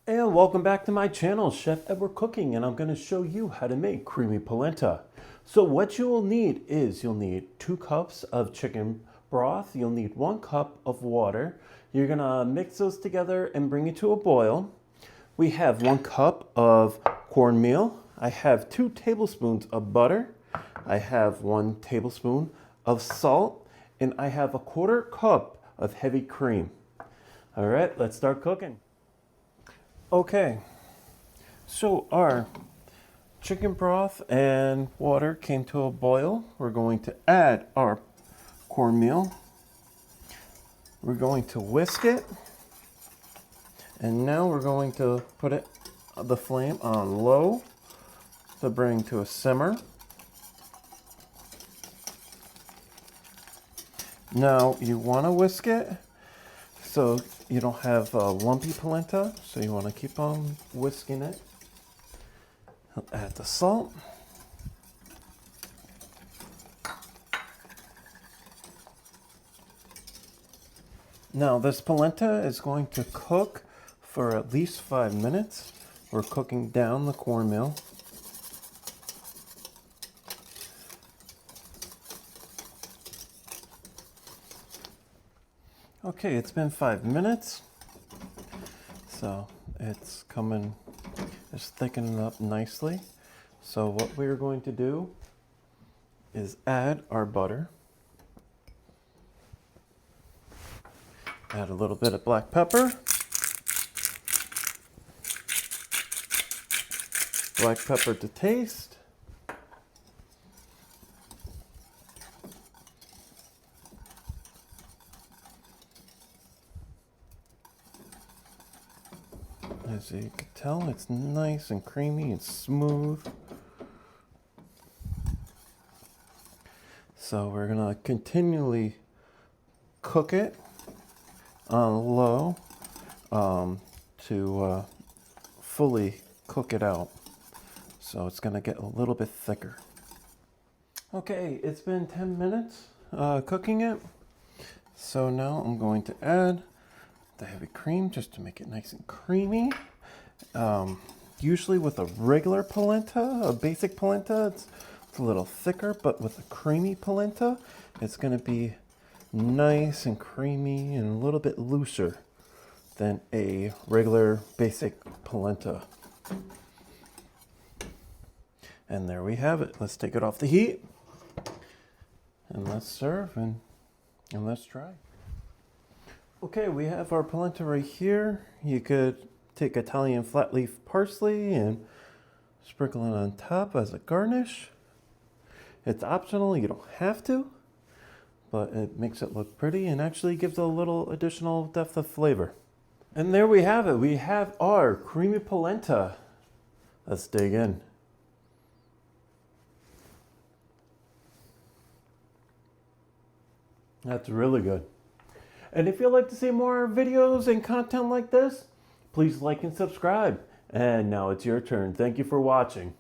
And welcome back to my channel, Chef Edward Cooking, and I'm going to show you how to make creamy polenta. So what you will need is you'll need 2 cups of chicken broth, you'll need 1 cup of water. You're going to mix those together and bring it to a boil. We have 1 cup of cornmeal. I have 2 tablespoons of butter. I have 1 tablespoon of salt, and I have a 1/4 cup of heavy cream. All right, let's start cooking. Okay, so our chicken broth and water came to a boil. We're going to add our cornmeal. We're going to whisk it. And now we're going to put the flame on low to bring to a simmer. Now you want to whisk it so you don't have lumpy polenta, so you want to keep on whisking it. I'll add the salt. Now this polenta is going to cook for at least 5 minutes. We're cooking down the cornmeal. Okay, it's been 5 minutes, so it's thickening up nicely. So what we're going to do is add our butter, add a little bit of black pepper, to taste, as you can tell, it's nice and creamy and smooth. So we're gonna continually cook it on low to fully cook it out. So it's gonna get a little bit thicker. Okay, it's been 10 minutes cooking it. So now I'm going to add the heavy cream just to make it nice and creamy. Usually with a regular polenta, a basic polenta, it's a little thicker, but with a creamy polenta, it's going to be nice and creamy and a little bit looser than a regular basic polenta. And there we have it. Let's take it off the heat and let's serve and let's try. Okay, we have our polenta right here. You could take Italian flat leaf parsley and sprinkle it on top as a garnish. It's optional, you don't have to, but it makes it look pretty and actually gives a little additional depth of flavor. And there we have it. We have our creamy polenta. Let's dig in. That's really good. And if you'd like to see more videos and content like this, please like and subscribe. And now it's your turn. Thank you for watching.